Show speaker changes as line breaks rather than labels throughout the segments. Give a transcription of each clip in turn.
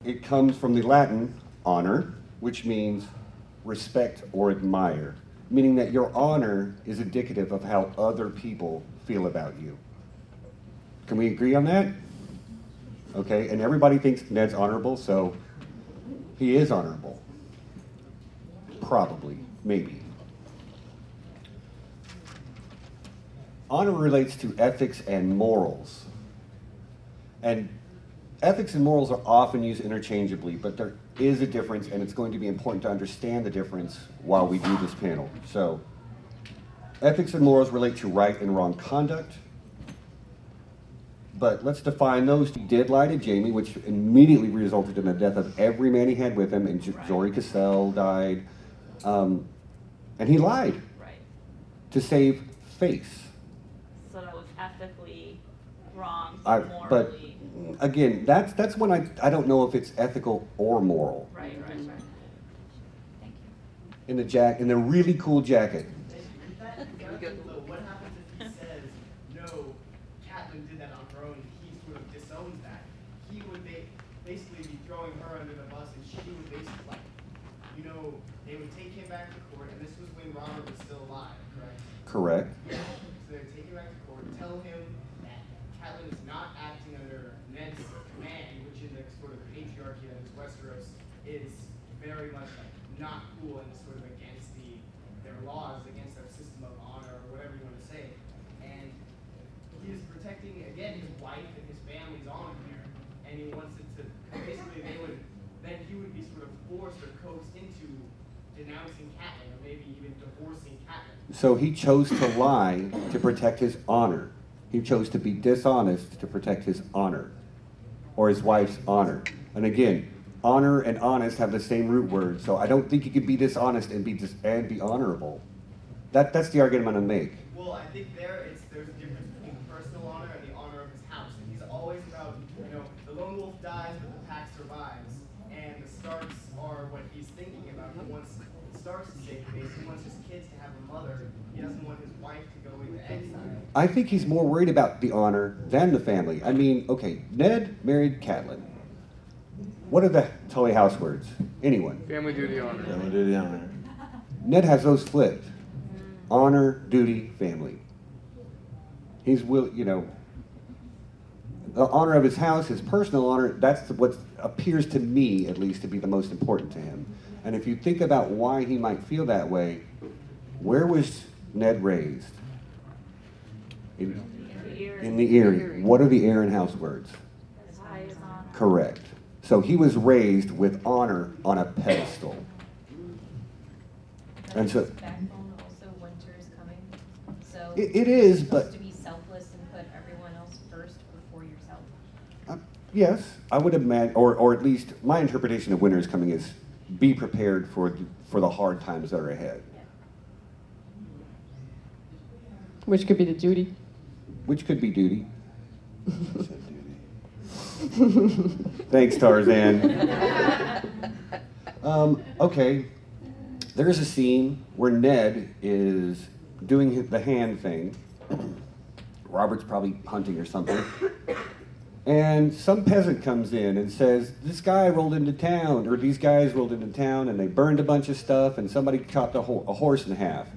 it comes from the Latin honor, which means respect or admire, meaning that your honor is indicative of how other people feel about you. Can we agree on that? Okay, and everybody thinks Ned's honorable, so he is honorable. Probably, maybe. Honor relates to ethics and morals. And ethics and morals are often used interchangeably, but there is a difference, and it's going to be important to understand the difference while we do this panel. So, ethics and morals relate to right and wrong conduct. But let's define those. He did lie to Jamie, which immediately resulted in the death of every man he had with him, and Zori Cassell died. And he lied to save face.
So that was ethically wrong, morally.
But again, that's when I don't know if it's ethical or moral.
Right. Thank you.
In the really cool jacket.
What happens if he says, no, Catelyn did that on her own, and he sort of disowns that? He would basically be throwing her under the bus, and she would basically, they would take him back to court, and this was when Robert was still alive, correct?
Correct.
Yeah. So they would take him back to court, tell him that Catelyn is not acting under Ned's command, which in the sort of patriarchy that is Westeros is very much like not cool and sort of against their laws, against their system of honor, or whatever you want to say. And he is protecting, again, his wife and his family's honor here, and he wants it to, basically then he would be sort of forced or coaxed into denouncing Catelyn, or maybe even divorcing Catelyn.
So he chose to lie to protect his honor. He chose to be dishonest to protect his honor, or his wife's honor. And again, honor and honest have the same root word, so I don't think you could be dishonest and be honorable. That's the argument I'm going to make.
Well, I think there's a difference between personal honor and the honor of his house. And he's always about, the lone wolf dies, but the pack survives. And the Starks are what he's thinking about. He wants the Starks to save face. He wants his kids to have a mother. He doesn't want his wife to go into exile.
I think he's more worried about the honor than the family. I mean, okay, Ned married Catelyn. What are the Tully house words? Anyone?
Family, duty, honor.
Family, duty, honor.
Ned has those flipped. Honor, duty, family. He's the honor of his house, his personal honor, that's what appears to me, at least, to be the most important to him. And if you think about why he might feel that way, where was Ned raised? In the Eyrie. What are the Aaron house words?
As high as honor.
Correct. So he was raised with honor on a pedestal. And so
backbone also winter is coming. So
it is,
you're
but
supposed to be selfless and put everyone else first before yourself.
Yes, I would imagine, or at least my interpretation of winter is coming is be prepared for the hard times that are ahead.
Which could be the duty.
Which could be duty. Thanks, Tarzan. Okay, there's a scene where Ned is doing the hand thing. Robert's probably hunting or something. And some peasant comes in and says, this guy rolled into town, or these guys rolled into town, and they burned a bunch of stuff, and somebody chopped a horse in half.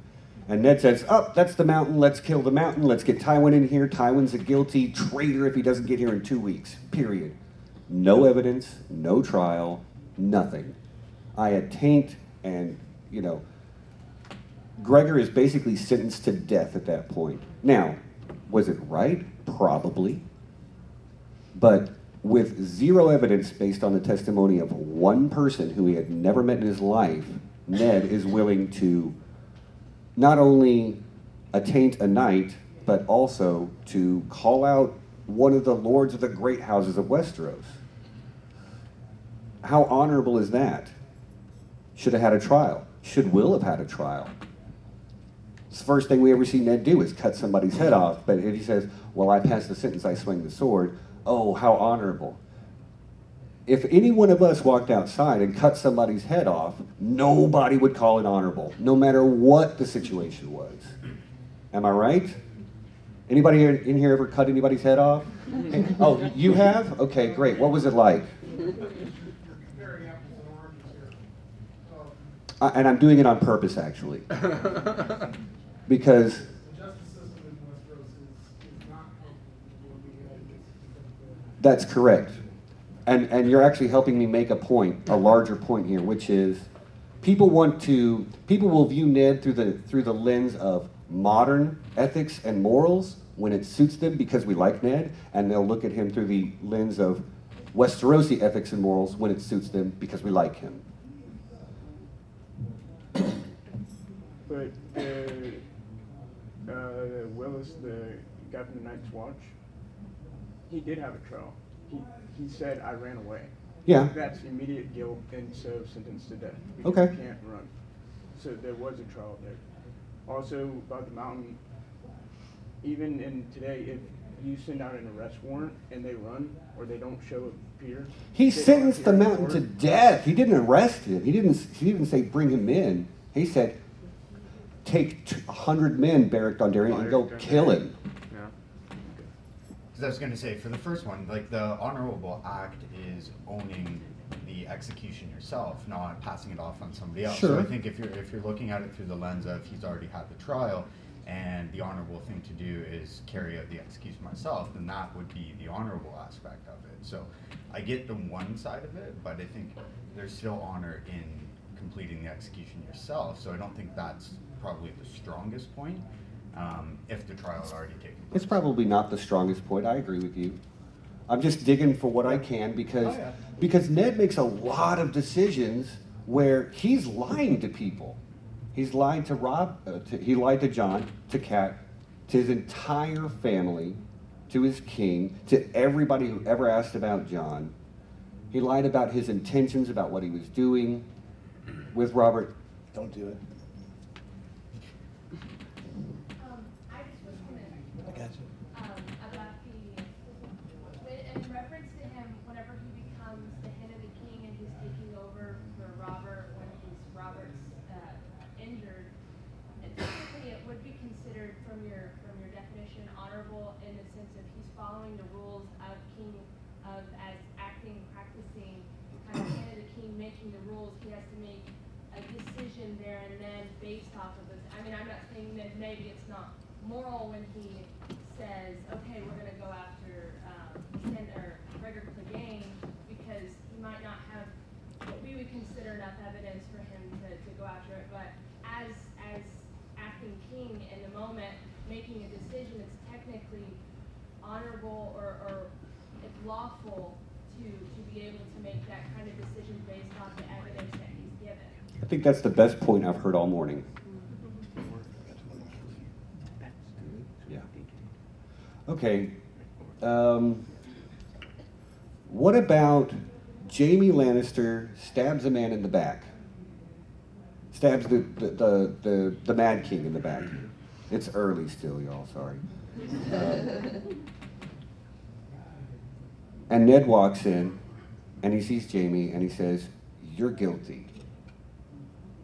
And Ned says, oh, that's the mountain, let's kill the mountain, let's get Tywin in here. Tywin's a guilty traitor if he doesn't get here in 2 weeks, period. No evidence, no trial, nothing. I attaint, and, Gregor is basically sentenced to death at that point. Now, was it right? Probably. But with zero evidence based on the testimony of one person who he had never met in his life, Ned is willing to not only attaint a knight, but also to call out one of the lords of the great houses of Westeros. How honorable is that? Should have had a trial. Should Will have had a trial. It's the first thing we ever see Ned do is cut somebody's head off, but if he says, well, I passed the sentence, I swing the sword, oh, how honorable. If any one of us walked outside and cut somebody's head off, nobody would call it honorable, no matter what the situation was. Am I right? Anybody in here ever cut anybody's head off? Oh, you have? Okay, great. What was it like?
comparing apples and oranges here.
And I'm doing it on purpose, actually, because
The justice system in Westeros is not helpful when we have this.
that's correct. And you're actually helping me make a point, a larger point here, which is people will view Ned through the lens of modern ethics and morals when it suits them because we like Ned, and they'll look at him through the lens of Westerosi ethics and morals when it suits them because we like him.
But Willis, the guy from the Night's Watch, he did have a trial. He said, I ran away.
Yeah.
That's immediate guilt and so sentenced to death.
Okay.
You can't run. So there was a trial there. Also, about the mountain, even in today, if you send out an arrest warrant and they run or they don't show a peer,
He
they don't
sentenced the
appear in
mountain to
court.
death. He didn't arrest him. He didn't say bring him in. He said take 100 men, Beric Dondarrion, and go kill him.
Yeah.
Because I was going to say, for the first one, like the honorable act is owning the execution yourself, not passing it off on somebody else.
Sure.
So I think if you're looking at it through the lens of he's already had the trial, and the honorable thing to do is carry out the execution myself, then that would be the honorable aspect of it. So I get the one side of it, but I think there's still honor in completing the execution yourself. So I don't think that's probably the strongest point if the trial had already taken place.
It's probably not the strongest point. I agree with you. I'm just digging for what I can because
Oh, yeah.
because Ned makes a lot of decisions where he's lying to people. He's lied to he lied to Jon, to Cat, to his entire family, to his king, to everybody who ever asked about Jon. He lied about his intentions, about what he was doing with Robert.
Don't do it.
I just was gonna,
I got you.
about in reference to him, whenever he becomes the head of the king and he's taking over for Robert when Robert's injured, technically it would be considered from your definition honorable in the sense of he's following the rules of king, as acting, practicing, kind of head of the king, making the rules. He has to make a decision there and then based off of this. I mean, I'm not saying that maybe it's not moral when he says, okay, we're going to go after Gregor Clegane because he might not have what we would consider enough evidence for him to go after it. But as acting king in the moment, making a decision, it's technically honorable or it's lawful to be able to make that kind of decision based off the evidence that he's given.
I think that's the best point I've heard all morning. Yeah. Okay. What about Jaime Lannister stabs a man in the back? Stabs the Mad King in the back. It's early still, y'all, sorry. And Ned walks in, and he sees Jaime, and he says, "You're guilty.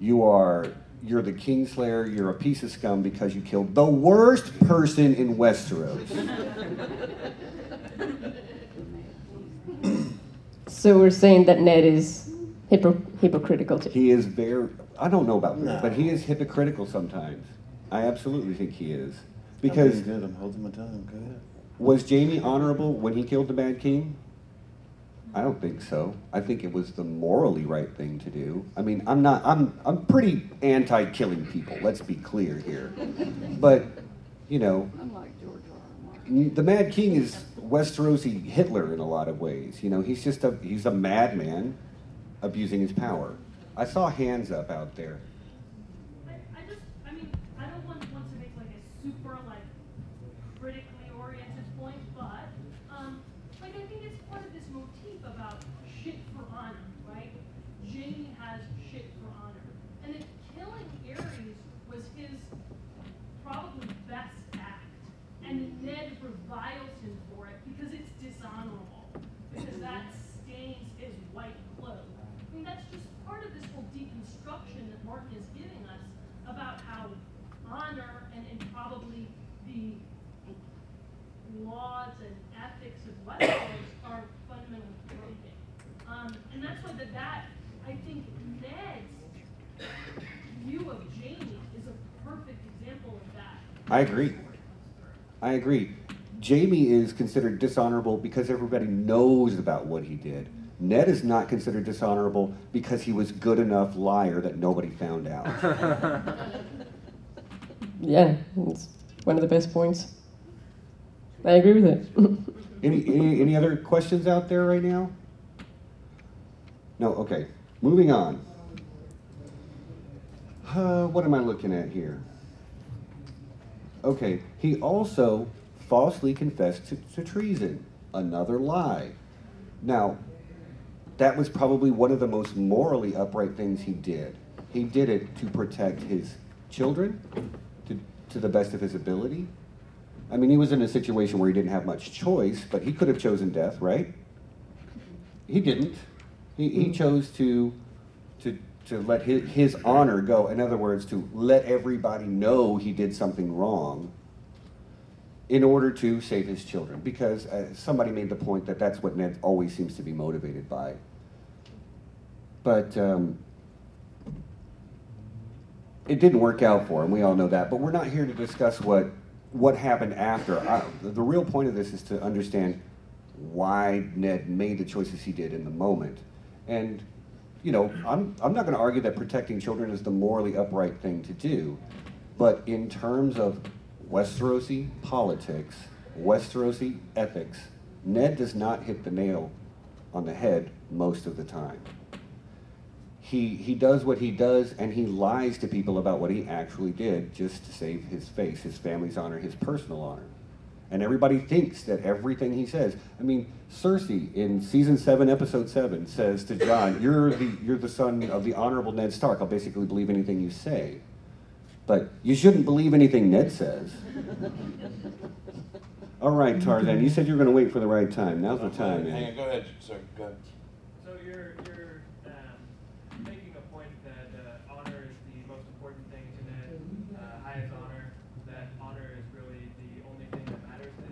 You're the Kingslayer. You're a piece of scum because you killed the worst person in Westeros."
So we're saying that Ned is hypocritical too.
He is I don't know about that,
No.
but he is hypocritical sometimes. I absolutely think he is.
I'm
Because
being good. I'm holding my tongue. Go ahead.
was Jaime honorable when he killed the Mad King? I don't think so. I think it was the morally right thing to do. I mean, I'm pretty anti-killing people, let's be clear here. But, you know, the Mad King is Westerosi Hitler in a lot of ways. You know, he's a madman abusing his power. I saw hands up out there.
I mean, I don't want to make like a super like critically oriented point, but like I think it's part of this motif about shit for honor, right? Jaime has shit for honor, and if killing Ares was his probably best act, and Ned reviles him for it because it's dishonorable, because that stains his white clothes. I mean, that's just part of this whole deconstruction that Martin is giving us about how honor and probably the laws and ethics of Westeros are fundamentally broken. And that's why I think Ned's view of Jamie is a perfect example of that.
I agree. I agree. Jamie is considered dishonorable because everybody knows about what he did. Ned is not considered dishonorable because he was good enough liar that nobody found out.
Yeah, it's one of the best points. I agree with it.
Any other questions out there right now? No, okay. Moving on. What am I looking at here? Okay, he also falsely confessed to treason, another lie. Now, that was probably one of the most morally upright things he did. He did it to protect his children to the best of his ability. I mean, he was in a situation where he didn't have much choice, but he could have chosen death, right? He didn't. He chose to let his honor go. In other words, to let everybody know he did something wrong in order to save his children. Because somebody made the point that that's what Ned always seems to be motivated by. But it didn't work out for him. We all know that. But we're not here to discuss what happened after. The real point of this is to understand why Ned made the choices he did in the moment. And, you know, I'm not going to argue that protecting children is the morally upright thing to do. But in terms of Westerosi politics, Westerosi ethics, Ned does not hit the nail on the head most of the time. He does what he does, and he lies to people about what he actually did just to save his face, his family's honor, his personal honor. And everybody thinks that everything he says. I mean, Cersei in season 7, episode 7 says to Jon, you're the son of the honorable Ned Stark. I'll basically believe anything you say. But you shouldn't believe anything Ned says. All right, Tarzan, you said you were going to wait for the right time. Now's the time, man.
Hang on, go ahead, sir. Go ahead.
So you're making a point that honor is the most important thing to Ned, highest honor, that honor is really the only thing that matters to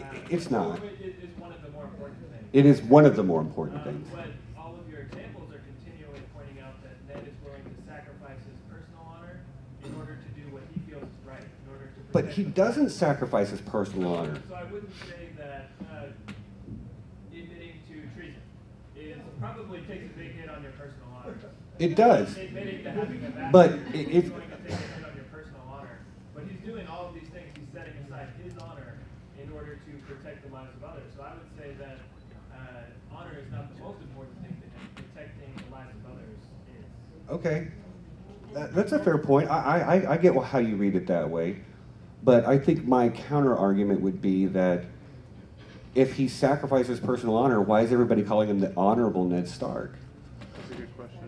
him.
It's not.
It is one of the more important things.
It is one of the more important things.
But all of your examples are continually pointing out that Ned is willing to sacrifice his personal honor in order to do what he feels is right, in order to
But he doesn't sacrifice his personal honor.
So I wouldn't say that admitting to treason probably takes a big hit on your personal honor.
It does.
Admitting to having a bad
But
is going to take a hit on your personal honor. But he's doing all of these things. He's setting aside his honor in order to protect the lives of others. So I would say that honor is not the most important thing to him. Protecting the lives of others is.
Okay. That's a fair point. I get how you read it that way. But I think my counter argument would be that if he sacrifices personal honor, why is everybody calling him the honorable Ned Stark?
That's a good question.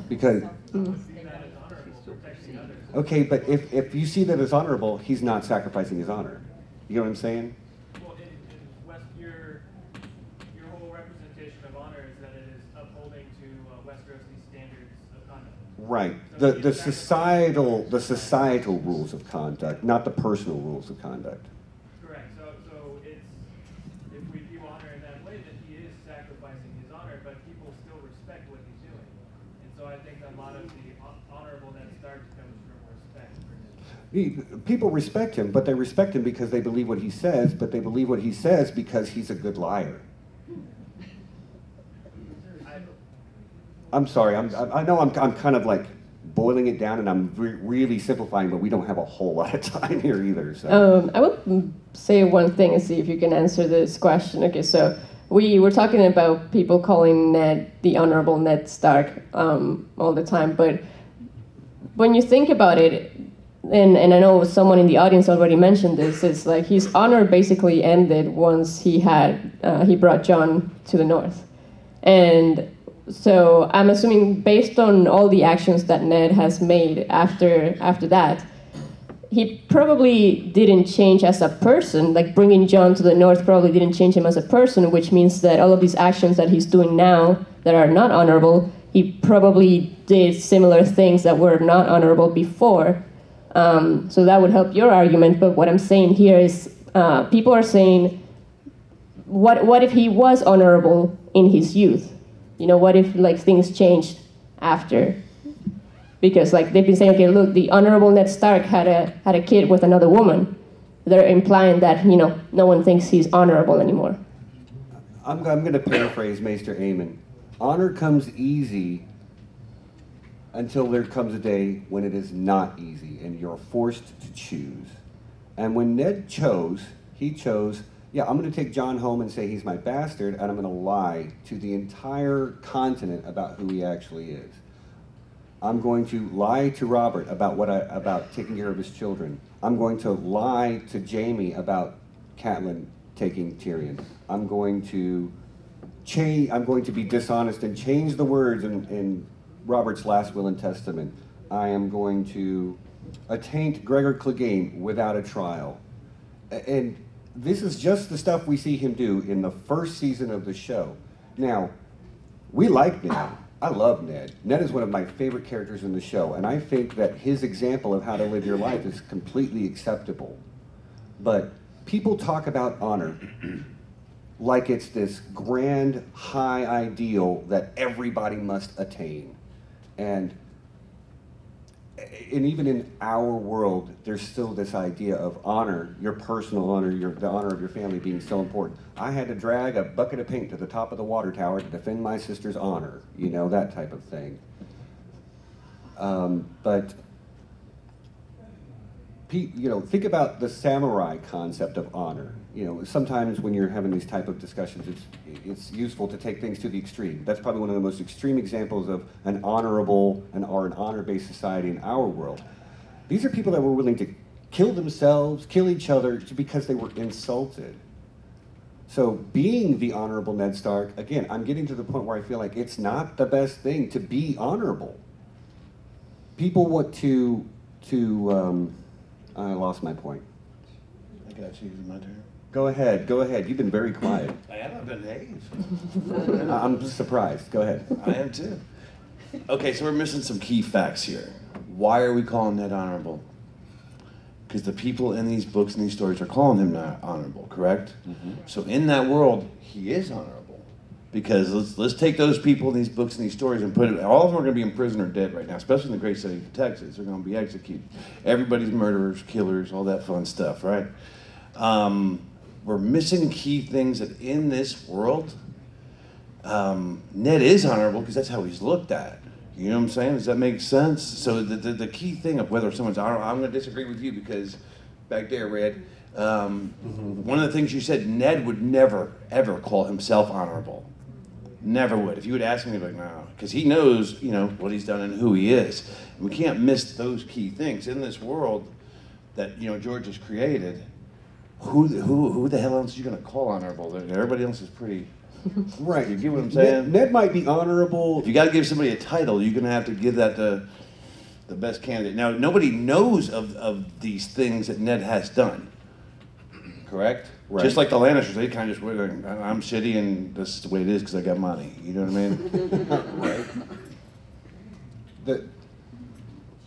Because, okay, but if you see that as honorable, he's not sacrificing his honor. You know what I'm saying?
Well, in West, your whole representation of honor is that it is upholding to Westerosi standards of conduct.
Right.
So
The societal rules of conduct, not the personal rules of conduct.
Correct. So it's, if we view honor in that way, then he is sacrificing his honor, but people still respect what he's doing. And so I think a lot of the honorable Ned Stark comes from respect for him.
People respect him, but they respect him because they believe what he says, but they believe what he says because he's a good liar. I'm sorry, I know I'm kind of like boiling it down and I'm really simplifying, but we don't have a whole lot of time here either. So.
I will say one thing and see if you can answer this question. Okay, so we were talking about people calling Ned the honorable Ned Stark all the time, but when you think about it, and I know someone in the audience already mentioned this, it's like his honor basically ended once he brought Jon to the north. And so I'm assuming based on all the actions that Ned has made after that, he probably didn't change as a person. Like bringing Jon to the north probably didn't change him as a person, which means that all of these actions that he's doing now that are not honorable, he probably did similar things that were not honorable before. So that would help your argument. But what I'm saying here is people are saying, what if he was honorable in his youth? you know, what if like things changed after? Because like they've been saying, okay, look, the Honorable Ned Stark had a kid with another woman. They're implying that, you know, no one thinks he's honorable anymore.
I'm going to paraphrase Maester Aemon. Honor comes easy until there comes a day when it is not easy and you're forced to choose. And when Ned chose, he chose, yeah, I'm going to take Jon home and say he's my bastard, and I'm going to lie to the entire continent about who he actually is. I'm going to lie to Robert about taking care of his children. I'm going to lie to Jaime about Catelyn taking Tyrion. I'm going to be dishonest and change the words in Robert's last will and testament. I am going to attaint Gregor Clegane without a trial. And this is just the stuff we see him do in the first season of the show. Now, we like Ned. I love Ned. Ned is one of my favorite characters in the show, and I think that his example of how to live your life is completely acceptable. But people talk about honor like it's this grand, high ideal that everybody must attain. And even in our world, there's still this idea of honor, your personal honor, the honor of your family being so important. I had to drag a bucket of paint to the top of the water tower to defend my sister's honor, you know, that type of thing. But you know, think about the samurai concept of honor. You know, sometimes when you're having these type of discussions, it's useful to take things to the extreme. That's probably one of the most extreme examples of an honorable or an honor-based society in our world. These are people that were willing to kill themselves, kill each other, because they were insulted. So being the Honorable Ned Stark, again, I'm getting to the point where I feel like it's not the best thing to be honorable. People want to I lost my point.
I got you. Is my turn?
Go ahead. You've been very quiet.
I haven't been behaved.
I'm surprised. Go ahead.
I am too. Okay, so we're missing some key facts here. Why are we calling Ned honorable? Because the people in these books and these stories are calling him not honorable, correct? Mm-hmm. So in that world, he is honorable. Because let's take those people in these books and these stories and put it, all of them are going to be in prison or dead right now, especially in the great city of Texas. They're going to be executed. Everybody's murderers, killers, all that fun stuff, right? We're missing key things that in this world, Ned is honorable because that's how he's looked at. You know what I'm saying? Does that make sense? So the key thing of whether someone's honorable, I'm going to disagree with you because back there, Red, one of the things you said, Ned would never, ever call himself honorable. Never would. If you would ask me, like, no, because he knows, you know, what he's done and who he is. And we can't miss those key things in this world that, you know, George has created. Who the hell else are you going to call honorable? Everybody else is pretty.
Right.
You get what I'm saying?
Ned might be honorable.
If you got to give somebody a title, you're going to have to give that to the best candidate. Now, nobody knows of these things that Ned has done. Correct? Right. Just like the Lannisters, they kind of just were going, I'm shitty and this is the way it is because I got money. You know what I mean? Right.
Do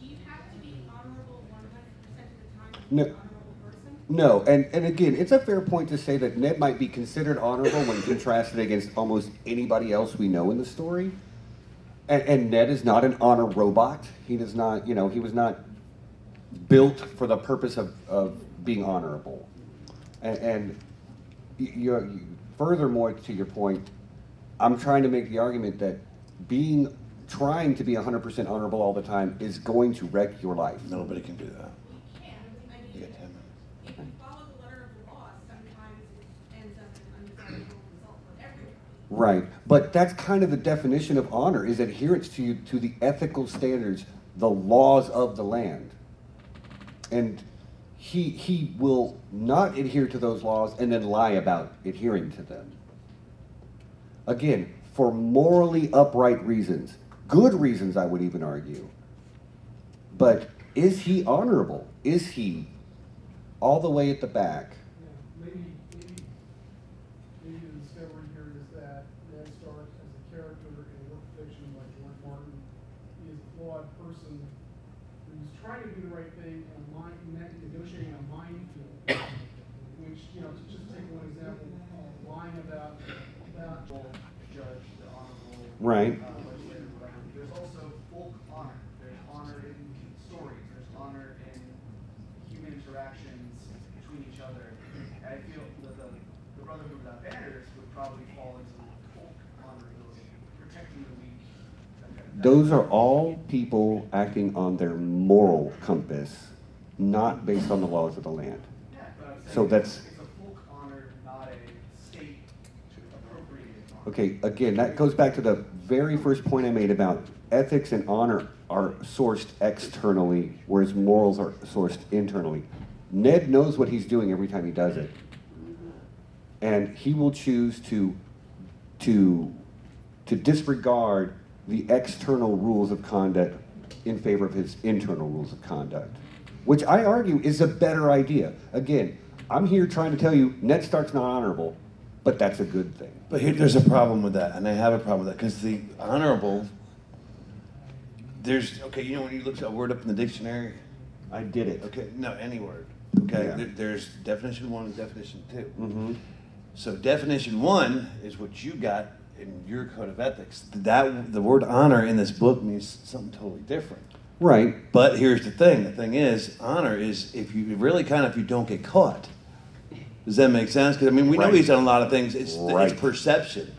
you have to be honorable 100% of the time to be
No.
an honorable person?
No, and again, it's a fair point to say that Ned might be considered honorable when contrasted against almost anybody else we know in the story. And Ned is not an honor robot. He does not, you know, he was not built for the purpose of being honorable. And furthermore, to your point, I'm trying to make the argument that trying to be 100% honorable all the time is going to wreck your life.
Nobody can do that.
You can. I mean, if you follow the letter of the law, sometimes it ends up in an undesirable result for everyone.
Right, but that's kind of the definition of honor, is adherence to the ethical standards, the laws of the land. And he will not adhere to those laws and then lie about adhering to them. Again, for morally upright reasons, good reasons I would even argue. But is he honorable? Is he all the way at the back?
Yeah, maybe the discovery here is that Ned Stark as a character in work fiction by George Martin is a flawed person who's trying to do the right thing and negotiating a minefield, which, you know, to just take one example, lying about judge, the honorable
Right.
There's also folk honor. There's honor in stories. There's honor in human interactions between each other. And I feel that the Brotherhood Without Banners would probably fall into folk honorability, protecting the weak.
Those are all people acting on their moral compass, not based on the laws of the land.
Yeah, but I'm saying
So that's
it's a folk honor, not a state appropriated honor.
okay. Again, that goes back to the very first point I made about ethics and honor are sourced externally, whereas morals are sourced internally. Ned knows what he's doing every time he does it, and he will choose to disregard the external rules of conduct in favor of his internal rules of conduct, which I argue is a better idea. Again, I'm here trying to tell you Ned Stark's not honorable, but that's a good thing.
But here, there's a problem with that, and I have a problem with that, because the honorable, there's, okay, you know when you look a word up in the dictionary?
I did it.
Okay, no, any word. Okay,
Yeah.
there's definition 1 and definition 2.
Mm-hmm.
So definition 1 is what you got in your code of ethics. That the word honor in this book means something totally different.
Right.
But here's the thing. The thing is, honor is if you really if you don't get caught. Does that make sense? Because I mean, we know
Right.
he's done a lot of things. It's
Right.
perception.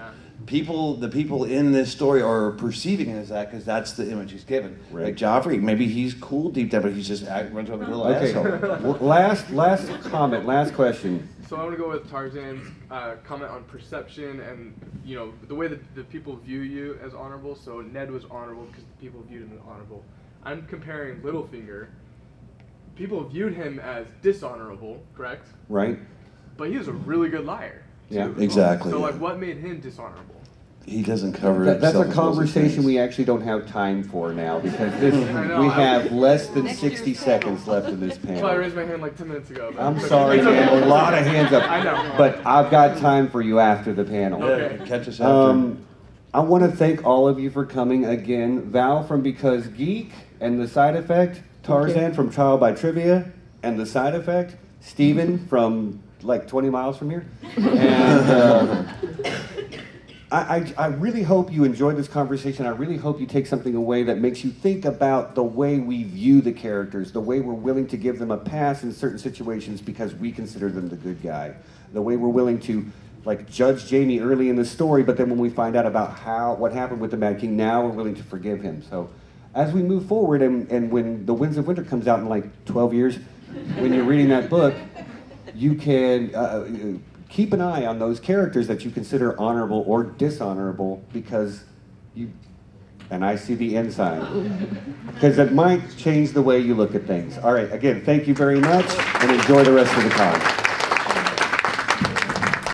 The people in this story are perceiving it as that because that's the image he's given.
Right.
Like Joffrey, maybe he's cool deep down, but he's just runs over a little
Okay.
asshole.
last comment. Last question.
So I want to go with Tarzan's comment on perception and, you know, the way that the people view you as honorable. So Ned was honorable because the people viewed him as honorable. I'm comparing Littlefinger. People viewed him as dishonorable, correct?
Right.
But he was a really good liar. too,
Yeah.
as well.
Exactly,
So
yeah.
like, what made him dishonorable?
He doesn't cover
That's
himself
a
with those
conversation
things.
we actually don't have time for now because this,
I know,
we
I-
have less than 60 seconds left in this
Well, I
panel.
raised my hand like 10 minutes ago. But
I'm
it's okay.
sorry,
It's okay.
man. A lot of hands up.
I know.
But I've got time for you after the panel.
Okay.
Yeah, catch us after.
I want to thank all of you for coming again. Val from Because Geek and The Side Effect, Tarzan from Trial by Trivia and The Side Effect, Steven from like 20 miles from here. And I really hope you enjoyed this conversation. I really hope you take something away that makes you think about the way we view the characters, the way we're willing to give them a pass in certain situations because we consider them the good guy, the way we're willing to like judge Jaime early in the story, but then when we find out about what happened with the Mad King, now we're willing to forgive him. So as we move forward and when The Winds of Winter comes out in like 12 years, when you're reading that book, you can keep an eye on those characters that you consider honorable or dishonorable because and I see the ensign, because it might change the way you look at things. All right, again, thank you very much and enjoy the rest of the time.